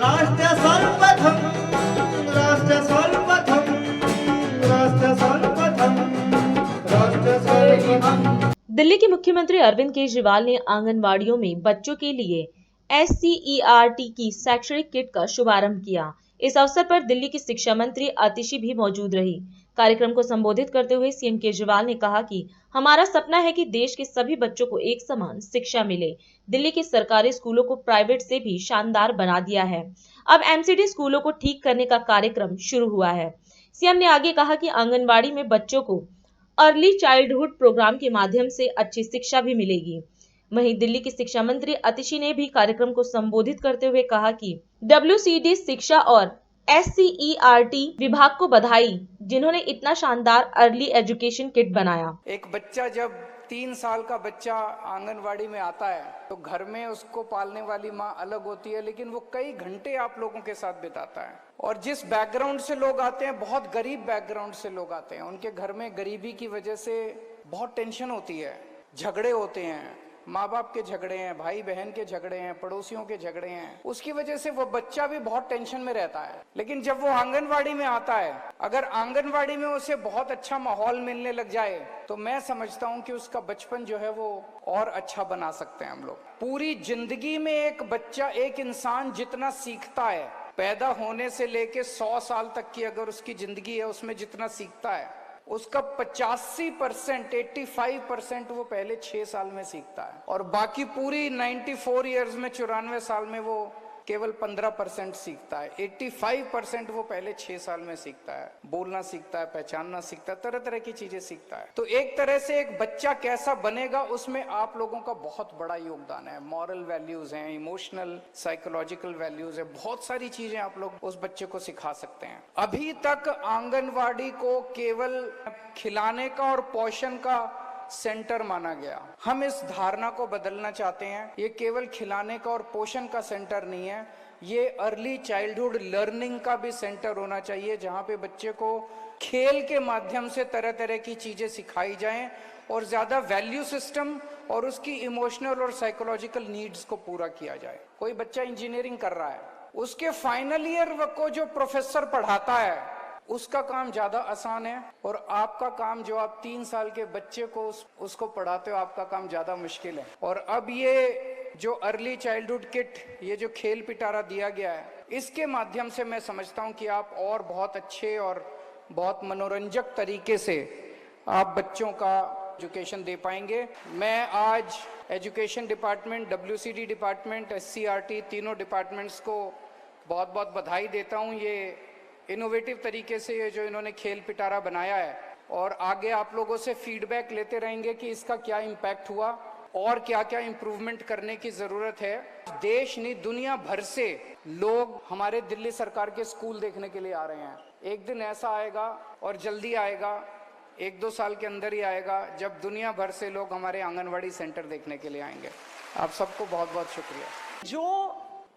राष्ट्र सर्वप्रथम, राष्ट्र सर्वप्रथम, राष्ट्र सर्वप्रथम, राष्ट्र सर्वप्रथम। दिल्ली के मुख्यमंत्री अरविंद केजरीवाल ने आंगनवाड़ियों में बच्चों के लिए SCERT की शैक्षणिक किट का शुभारंभ किया। इस अवसर पर दिल्ली की शिक्षा मंत्री आतिशी भी मौजूद रही। कार्यक्रम को संबोधित करते हुए सीएम केजरीवाल ने कहा कि हमारा सपना है कि देश के सभी बच्चों को एक समान शिक्षा मिले। दिल्ली के सरकारी स्कूलों को प्राइवेट से भी शानदार बना दिया है। अब MCD स्कूलों को ठीक करने का कार्यक्रम शुरू हुआ है। सीएम ने आगे कहा कि आंगनवाड़ी में बच्चों को अर्ली चाइल्डहुड प्रोग्राम के माध्यम से अच्छी शिक्षा भी मिलेगी। वहीं दिल्ली की शिक्षा मंत्री आतिशी ने भी कार्यक्रम को संबोधित करते हुए कहा कि WCD शिक्षा और SCERT विभाग को बधाई, जिन्होंने इतना शानदार अर्ली एजुकेशन किट बनाया। एक बच्चा जब 3 साल का बच्चा आंगनवाड़ी में आता है तो घर में उसको पालने वाली माँ अलग होती है, लेकिन वो कई घंटे आप लोगों के साथ बिताता है। और जिस बैकग्राउंड से लोग आते हैं, बहुत गरीब बैकग्राउंड से लोग आते हैं, उनके घर में गरीबी की वजह से बहुत टेंशन होती है, झगड़े होते हैं, माँ बाप के झगड़े हैं, भाई बहन के झगड़े हैं, पड़ोसियों के झगड़े हैं। उसकी वजह से वो बच्चा भी बहुत टेंशन में रहता है। लेकिन जब वो आंगनवाड़ी में आता है, अगर आंगनवाड़ी में उसे बहुत अच्छा माहौल मिलने लग जाए तो मैं समझता हूँ कि उसका बचपन जो है वो और अच्छा बना सकते हैं हम लोग। पूरी जिंदगी में एक बच्चा, एक इंसान जितना सीखता है, पैदा होने से लेके 100 साल तक की अगर उसकी जिंदगी है, उसमें जितना सीखता है, उसका 85%, 85% वो पहले 6 साल में सीखता है, और बाकी पूरी 94 ईयर्स में, 94 साल में वो केवल 15% सीखता है। 85% वो पहले 6 साल में सीखता है। बोलना सीखता है, पहचानना सीखता है, तरह तरह की चीजें सीखता है। तो एक तरह से एक बच्चा कैसा बनेगा, उसमें आप लोगों का बहुत बड़ा योगदान है। मॉरल वैल्यूज हैं, इमोशनल साइकोलॉजिकल वैल्यूज है, बहुत सारी चीजें आप लोग उस बच्चे को सिखा सकते हैं। अभी तक आंगनवाड़ी को केवल खिलाने का और पोषण का सेंटर माना गया। हम इस धारणा को बदलना चाहते हैं। ये केवल खिलाने का और पोषण का सेंटर नहीं है, ये अर्ली चाइल्डहुड लर्निंग का भी सेंटर होना चाहिए, जहां पे बच्चे को खेल के माध्यम से तरह तरह की चीजें सिखाई जाएं और ज्यादा वैल्यू सिस्टम और उसकी इमोशनल और साइकोलॉजिकल नीड्स को पूरा किया जाए। कोई बच्चा इंजीनियरिंग कर रहा है, उसके फाइनल ईयर को जो प्रोफेसर पढ़ाता है उसका काम ज्यादा आसान है, और आपका काम जो आप 3 साल के बच्चे को उसको पढ़ाते हो, आपका काम ज्यादा मुश्किल है। और अब ये जो अर्ली चाइल्डहुड किट, ये जो खेल पिटारा दिया गया है, इसके माध्यम से मैं समझता हूं कि आप और बहुत अच्छे और बहुत मनोरंजक तरीके से आप बच्चों का एजुकेशन दे पाएंगे। मैं आज education department, WCD department, SCERT तीनों डिपार्टमेंट्स को बहुत बहुत बधाई देता हूं। ये इनोवेटिव तरीके से ये जो इन्होंने खेल पिटारा बनाया है, और आगे आप लोगों से फीडबैक लेते रहेंगे कि इसका क्या इम्पैक्ट हुआ और क्या क्या इम्प्रूवमेंट करने की जरूरत है। देश नहीं, दुनिया भर से लोग हमारे दिल्ली सरकार के स्कूल देखने के लिए आ रहे हैं। एक दिन ऐसा आएगा, और जल्दी आएगा, 1-2 साल के अंदर ही आएगा, जब दुनिया भर से लोग हमारे आंगनवाड़ी सेंटर देखने के लिए आएंगे। आप सबको बहुत बहुत शुक्रिया। जो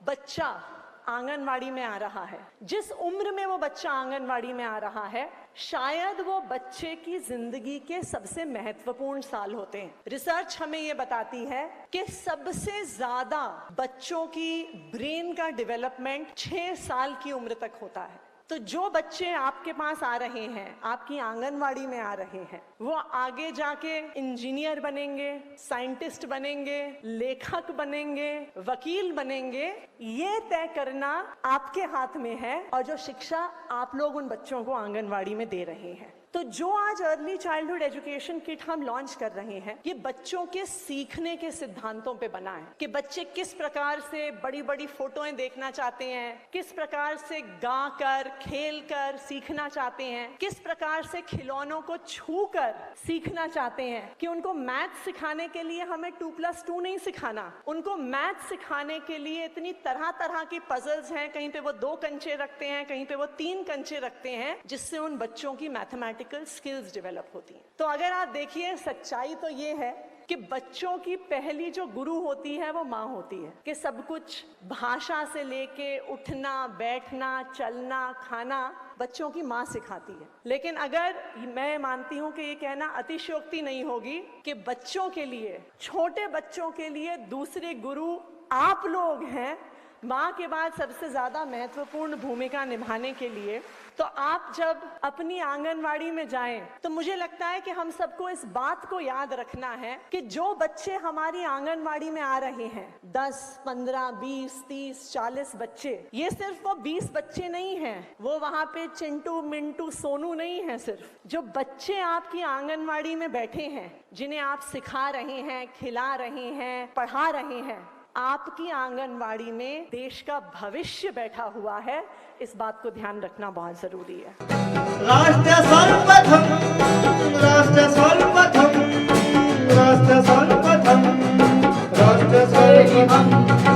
बच्चा आंगनवाड़ी में आ रहा है, जिस उम्र में वो बच्चा आंगनवाड़ी में आ रहा है, शायद वो बच्चे की जिंदगी के सबसे महत्वपूर्ण साल होते हैं। रिसर्च हमें ये बताती है कि सबसे ज्यादा बच्चों की ब्रेन का डेवलपमेंट 6 साल की उम्र तक होता है। तो जो बच्चे आपके पास आ रहे हैं, आपकी आंगनवाड़ी में आ रहे हैं, वो आगे जाके इंजीनियर बनेंगे, साइंटिस्ट बनेंगे, लेखक बनेंगे, वकील बनेंगे, ये तय करना आपके हाथ में है। और जो शिक्षा आप लोग उन बच्चों को आंगनवाड़ी में दे रहे हैं, तो जो आज अर्ली चाइल्डहुड एजुकेशन किट हम लॉन्च कर रहे हैं, ये बच्चों के सीखने के सिद्धांतों पे बना है कि बच्चे किस प्रकार से बड़ी बड़ी फोटोएं देखना चाहते हैं, किस प्रकार से गा कर, खेल कर सीखना चाहते हैं, किस प्रकार से खिलौनों को छू कर सीखना चाहते हैं, कि उनको मैथ सिखाने के लिए हमें 2+2 नहीं सिखाना, उनको मैथ सिखाने के लिए इतनी तरह तरह की पजल्स हैं, कहीं पे वो 2 कंचे रखते हैं, कहीं पे वो 3 कंचे रखते हैं, जिससे उन बच्चों की मैथमेटिकल स्किल्स डेवलप होती हैं। तो अगर आप देखिए, सच्चाई तो ये है कि बच्चों की पहली जो गुरु होती है वो माँ होती है, कि सब कुछ भाषा से लेके उठना, बैठना, चलना, खाना बच्चों की माँ सिखाती है। लेकिन अगर मैं मानती हूँ कि ये कहना अतिशयोक्ति नहीं होगी कि बच्चों के लिए, छोटे बच्चों के लिए दूसरे गुरु आप लोग हैं। माँ के बाद सबसे ज्यादा महत्वपूर्ण भूमिका निभाने के लिए। तो आप जब अपनी आंगनवाड़ी में जाएं तो मुझे लगता है कि हम सबको इस बात को याद रखना है कि जो बच्चे हमारी आंगनवाड़ी में आ रहे हैं, 10, 15, 20, 30, 40 बच्चे, ये सिर्फ वो 20 बच्चे नहीं हैं, वो वहां पे चिंटू मिंटू सोनू नहीं है। सिर्फ जो बच्चे आपकी आंगनवाड़ी में बैठे हैं, जिन्हें आप सिखा रहे हैं, खिला रहे हैं, पढ़ा रहे हैं, आपकी आंगनवाड़ी में देश का भविष्य बैठा हुआ है। इस बात को ध्यान रखना बहुत जरूरी है। राष्ट्र सर्वप्रथम, राष्ट्र सर्वप्रथम, राष्ट्र सर्वप्रथम, राष्ट्र सर्वप्रथम।